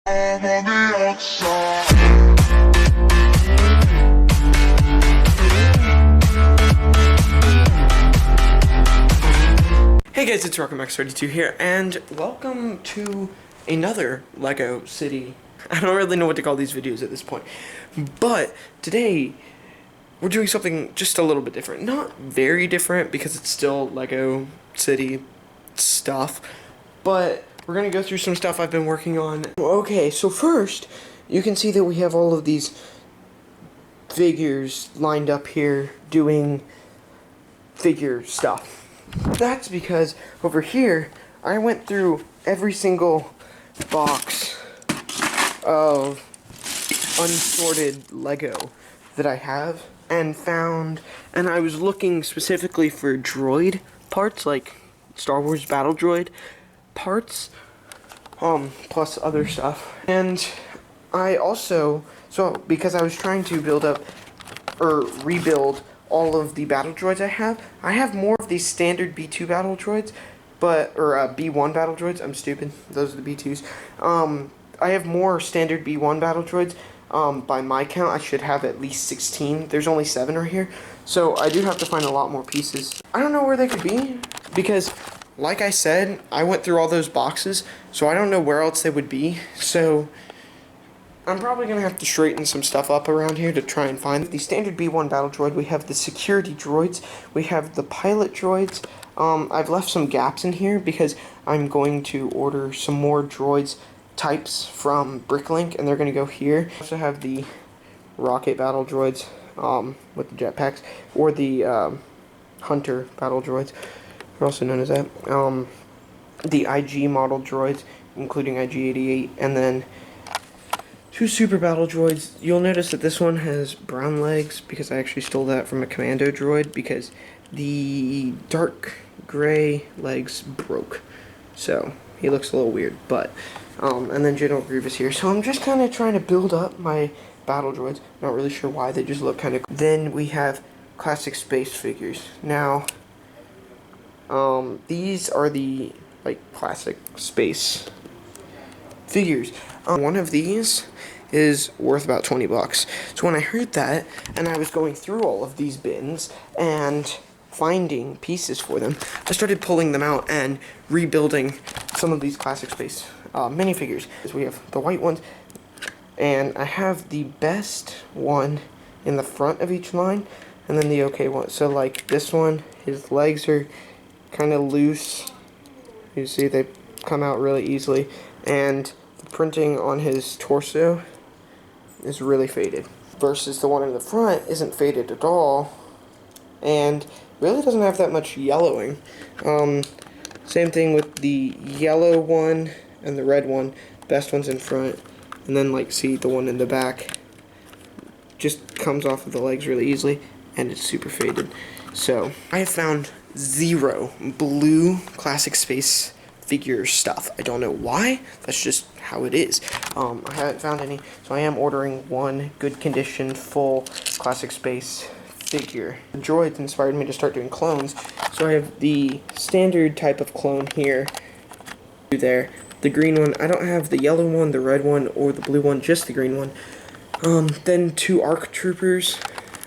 I'm on the outside. Hey guys, it's RocketMax32 here, and welcome to another LEGO City. I don't really know what to call these videos at this point, but today we're doing something just a little bit different. Not very different because it's still LEGO City stuff, but we're gonna go through some stuff I've been working on. Okay, so first, you can see that we have all of these figures lined up here doing figure stuff. That's because over here, I went through every single box of unsorted Lego that I have and found, and I was looking specifically for droid parts, like Star Wars Battle Droid parts, plus other stuff. And I also, because I was trying to build up, or rebuild all of the battle droids I have more of these standard B2 battle droids, or B1 battle droids, I'm stupid, those are the B2s. I have more standard B1 battle droids, by my count I should have at least 16, there's only 7 right here, so I do have to find a lot more pieces. I don't know where they could be, because, like I said, I went through all those boxes, so I don't know where else they would be, so I'm probably going to have to straighten some stuff up around here to try and find the standard B1 battle droid. We have the security droids. We have the pilot droids. I've left some gaps in here because I'm going to order some more droids types from Bricklink, and they're going to go here. I also have the rocket battle droids with the jetpacks, or the hunter battle droids. They're also known as that. The IG model droids, including IG-88, and then 2 super battle droids. You'll notice that this one has brown legs because I actually stole that from a commando droid because the dark gray legs broke. So he looks a little weird, but and then General Grievous here. So I'm just kind of trying to build up my battle droids. Not really sure why, they just look kind of cool. Then we have classic space figures. Now these are the classic space figures. One of these is worth about 20 bucks. So when I heard that, and I was going through all of these bins and finding pieces for them, I started pulling them out and rebuilding some of these classic space minifigures. So we have the white ones, and I have the best one in the front of each line, and then the okay one. So like this one, his legs are kind of loose. You see they come out really easily, and the printing on his torso is really faded, versus the one in the front isn't faded at all and really doesn't have that much yellowing. Same thing with the yellow one and the red one. Best one's in front, and then see the one in the back just comes off of the legs really easily, and it's super faded. So I have found 0 blue classic space figure stuff. I don't know why, that's just how it is. I haven't found any, so I am ordering one good condition full classic space figure. The droids inspired me to start doing clones, so I have the standard type of clone here, there, the green one. I don't have the yellow one, the red one, or the blue one, just the green one. Then 2 ARC troopers,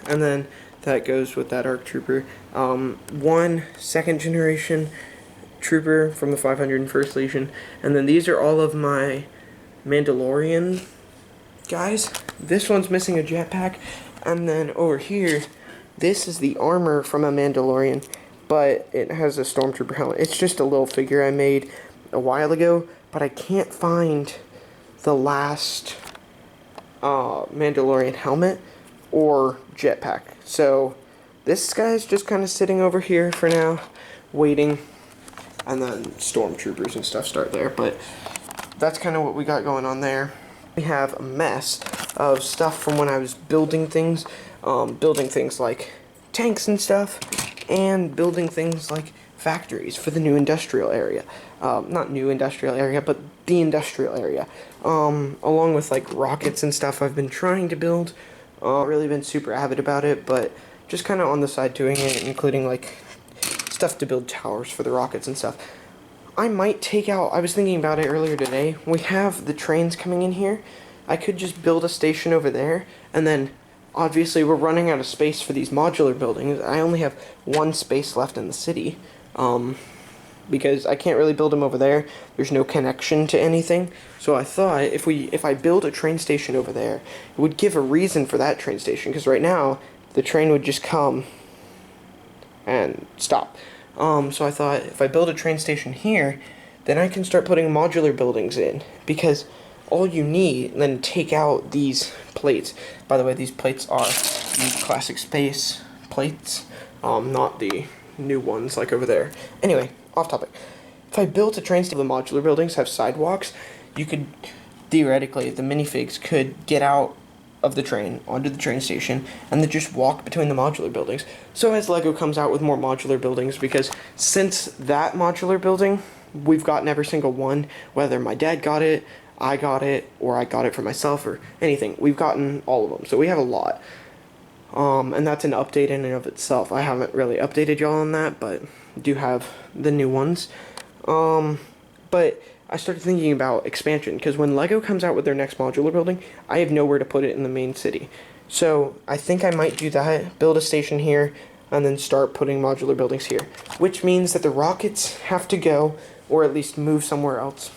and then that goes with that ARC trooper. 1 second generation trooper from the 501st Legion, and then these are all of my Mandalorian guys. This one's missing a jetpack, and then over here, this is the armor from a Mandalorian, but it has a Stormtrooper helmet. It's just a little figure I made a while ago, but I can't find the last Mandalorian helmet or jetpack. So this guy's just kind of sitting over here for now, waiting. And then stormtroopers and stuff start there, but that's kind of what we got going on there. We have a mess of stuff from when I was building things like tanks and stuff, and building things like factories for the new industrial area. Not new industrial area, but the industrial area. Along with rockets and stuff I've been trying to build. Really been super avid about it, but just kind of on the side doing it, including stuff to build towers for the rockets and stuff. I might take out, I was thinking about it earlier today, we have the trains coming in here. I could just build a station over there, and then obviously we're running out of space for these modular buildings. I only have one space left in the city, because I can't really build them over there. There's no connection to anything. So I thought if I build a train station over there, it would give a reason for that train station, because right now the train would just come and stop. So I thought if I build a train station here, then I can start putting modular buildings in, because all you need, and then take out these plates. By the way, these plates are these classic space plates, not the new ones like over there. Anyway, off topic. If I built a train station, the modular buildings have sidewalks, you could, theoretically, the minifigs could get out of the train onto the train station and then just walk between the modular buildings. So as LEGO comes out with more modular buildings, because since that modular building, we've gotten every single one, whether my dad got it, I got it, or I got it for myself, or anything. We've gotten all of them, so we have a lot. And that's an update in and of itself. I haven't really updated y'all on that, but do have the new ones. But I started thinking about expansion, because when LEGO comes out with their next modular building, I have nowhere to put it in the main city. So I think I might do that, build a station here, and then start putting modular buildings here. Which means that the rockets have to go, or at least move somewhere else.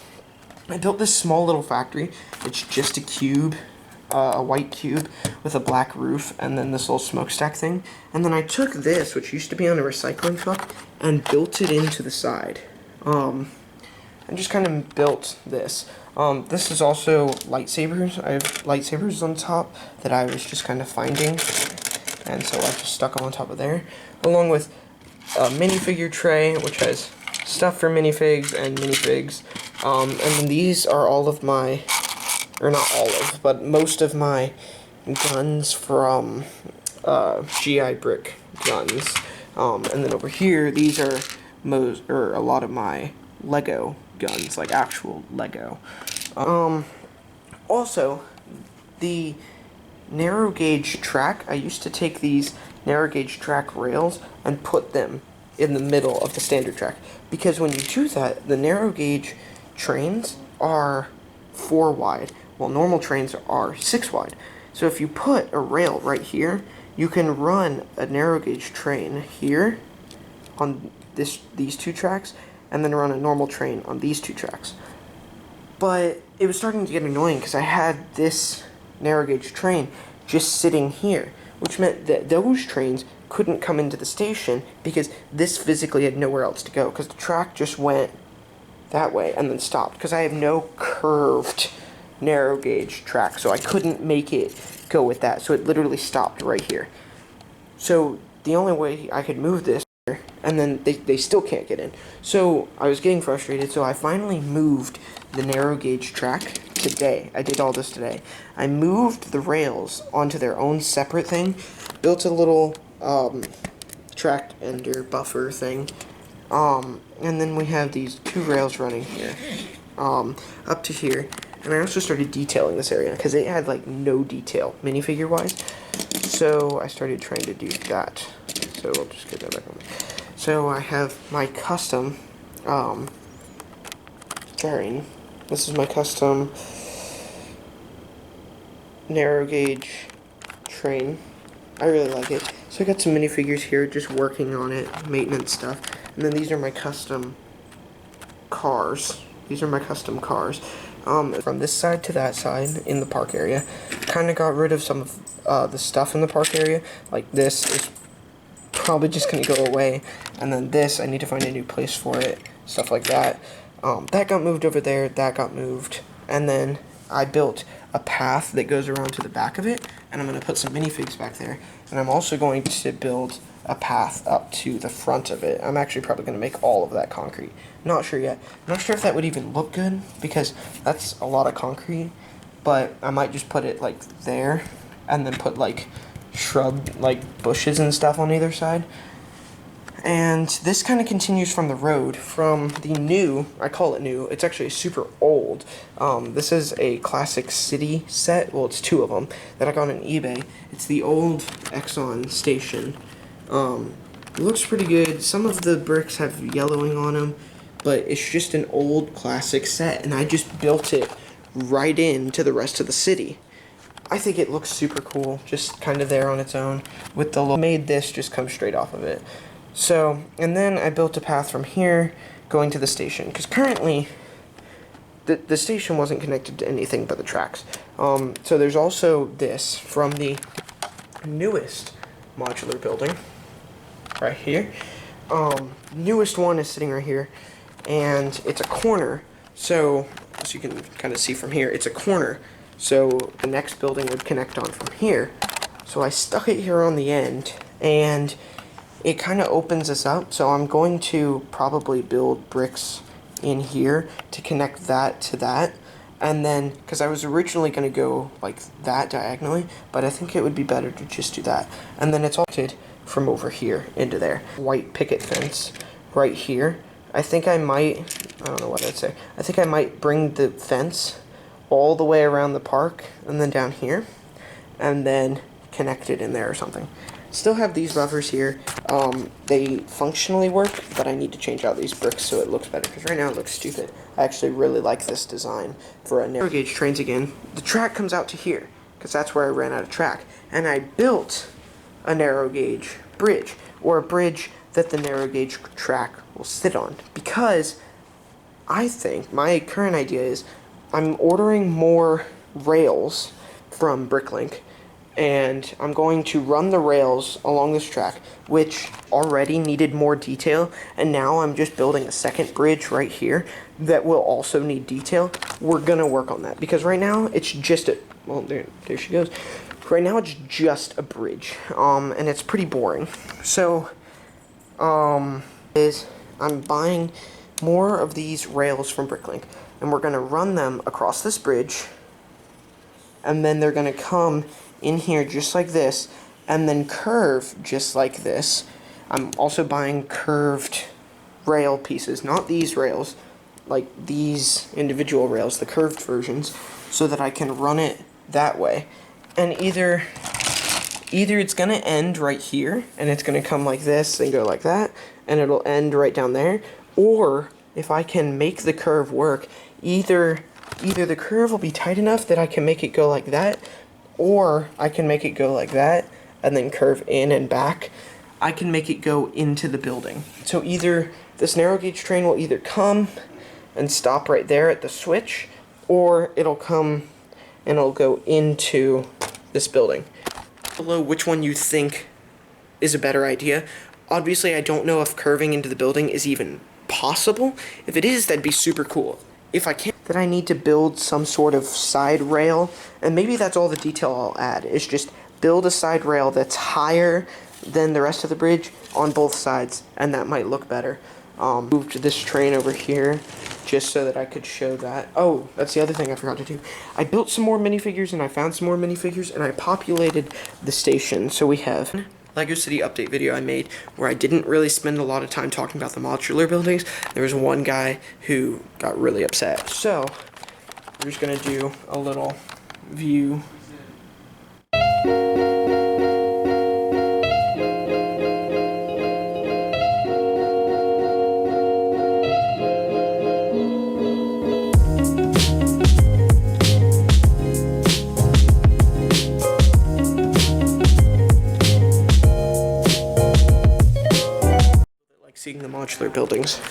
I built this small little factory. It's just a cube, a white cube with a black roof, and then this little smokestack thing. And then I took this, which used to be on a recycling truck, and built it into the side. And just kind of built this. This is also lightsabers. I have lightsabers on top that I was just kind of finding, and so I just stuck them on top of there, along with a minifigure tray, which has stuff for minifigs and minifigs. And then these are all of my, or not all of, but most of my guns from GI Brick guns. And then over here, these are a lot of my Lego guns, like actual Lego. Also, the narrow gauge track, I used to take these narrow gauge track rails and put them in the middle of the standard track, because when you do that, the narrow gauge trains are 4 wide, while normal trains are 6 wide. So if you put a rail right here, you can run a narrow gauge train here on these 2 tracks, and then run a normal train on these 2 tracks. But it was starting to get annoying because I had this narrow gauge train just sitting here, which meant that those trains couldn't come into the station because this physically had nowhere else to go, because the track just went that way and then stopped, because I have no curved narrow gauge track, so I couldn't make it go with that, so it literally stopped right here. So the only way I could move this, and then they still can't get in. So I was getting frustrated, so I finally moved the narrow gauge track today. I did all this today. I moved the rails onto their own separate thing, built a little track ender buffer thing, and then we have these 2 rails running here, up to here. And I also started detailing this area, because it had like no detail minifigure wise, so I started trying to do that. So I'll just get that back on. So I have my custom fairing. This is my custom narrow gauge train. I really like it. So I got some minifigures here, just working on it, maintenance stuff. And then these are my custom cars. These are my custom cars. From this side to that side in the park area. Kind of got rid of some of the stuff in the park area. Like this is probably just going to go away. And then this, I need to find a new place for it. Stuff like that. That got moved over there. That got moved. And then I built a path that goes around to the back of it. And I'm going to put some minifigs back there. And I'm also going to build a path up to the front of it. I'm actually probably going to make all of that concrete. Not sure yet. I'm not sure if that would even look good, because that's a lot of concrete. But I might just put it like there, and then put like shrub, like bushes and stuff on either side. And this kind of continues from the road, from the new, I call it new, it's actually super old. This is a classic city set, well it's 2 of them, that I got on eBay. It's the old Exxon station. It looks pretty good. Some of the bricks have yellowing on them, but it's just an old classic set, and I just built it right into the rest of the city. I think it looks super cool, just kind of there on its own, with the made this just come straight off of it. So, and then I built a path from here going to the station, because currently the station wasn't connected to anything but the tracks. So there's also this from the newest modular building right here. Newest one is sitting right here, and it's a corner, so as you can kind of see from here, it's a corner, so the next building would connect on from here. So I stuck it here on the end, and it kind of opens this up, so I'm going to probably build bricks in here to connect that to that, and then, because I was originally going to go like that diagonally, but I think it would be better to just do that, and then it's all connected from over here into there. White picket fence right here. I think I don't know what I'd say, I think I might bring the fence all the way around the park, and then down here, and then connect it in there or something. Still have these buffers here. They functionally work, but I need to change out these bricks so it looks better, because right now it looks stupid. I actually really like this design for a narrow gauge trains again. The track comes out to here, because that's where I ran out of track. And I built a narrow gauge bridge, or a bridge that the narrow gauge track will sit on, because I think my current idea is I'm ordering more rails from Bricklink, and I'm going to run the rails along this track, which already needed more detail, and now I'm just building a second bridge right here that will also need detail. We're gonna work on that, because right now it's just a, well, there she goes. Right now it's just a bridge, and it's pretty boring. So, I'm buying more of these rails from Bricklink, and we're gonna run them across this bridge, and then they're gonna come in here just like this, and then curve just like this. I'm also buying curved rail pieces, not these rails, like these individual rails, the curved versions, so that I can run it that way. And either it's gonna end right here, and it's gonna come like this and go like that, and it'll end right down there, or if I can make the curve work, either the curve will be tight enough that I can make it go like that, or I can make it go like that, and then curve in and back. I can make it go into the building. So either this narrow gauge train will either come and stop right there at the switch, or it'll come and it'll go into this building. Below which one you think is a better idea. Obviously, I don't know if curving into the building is even possible. If it is, that'd be super cool. If I can't, then I need to build some sort of side rail, and maybe that's all the detail I'll add, is just build a side rail that's higher than the rest of the bridge on both sides, and that might look better. Moved this train over here just so that I could show that. Oh, that's the other thing I forgot to do. I built some more minifigures, and I found some more minifigures, and I populated the station. So we have Lego City update video I made where I didn't really spend a lot of time talking about the modular buildings. There was one guy who got really upset. So we're just gonna do a little view. Seeing the modular buildings.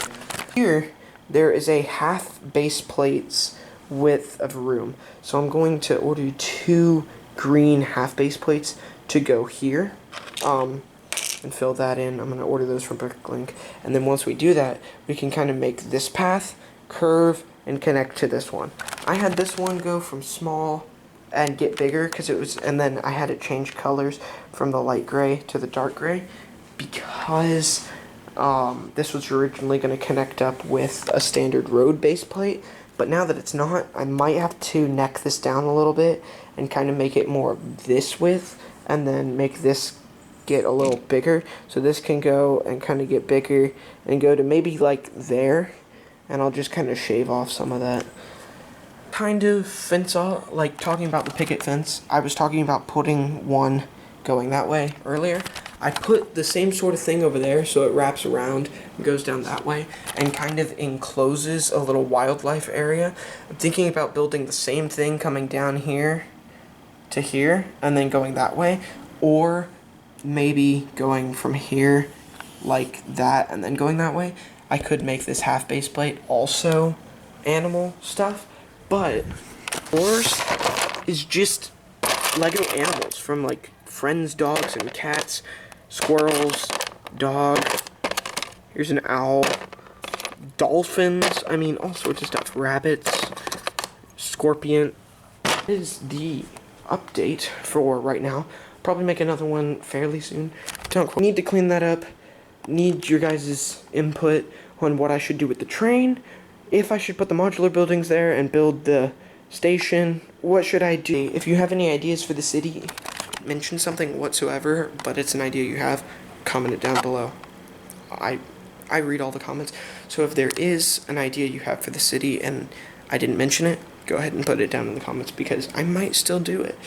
Here, there is a half base plates width of room. So I'm going to order 2 green half base plates to go here, and fill that in. I'm going to order those from Bricklink. And then once we do that, we can kind of make this path curve and connect to this one. I had this one go from small and get bigger because it was, and then I had it change colors from the light gray to the dark gray because this was originally going to connect up with a standard road base plate, but now that it's not, I might have to neck this down a little bit and kind of make it more this width, and then make this get a little bigger, so this can go and kind of get bigger and go to maybe like there, and I'll just kind of shave off some of that. Kind of fence off, like talking about the picket fence, I was talking about putting one going that way earlier. I put the same sort of thing over there so it wraps around and goes down that way and kind of encloses a little wildlife area. I'm thinking about building the same thing coming down here to here and then going that way, or maybe going from here like that and then going that way. I could make this half base plate also animal stuff, but yours is just Lego animals from like friends' dogs and cats, squirrels, dog. Here's an owl, dolphins. I mean, all sorts of stuff. Rabbits, scorpion. That is the update for right now. Probably make another one fairly soon. Don't need to clean that up. Need your guys' input on what I should do with the train. If I should put the modular buildings there and build the station. What should I do? If you have any ideas for the city, mention something whatsoever, but it's an idea you have, comment it down below. I read all the comments, so if there is an idea you have for the city and I didn't mention it, go ahead and put it down in the comments because I might still do it.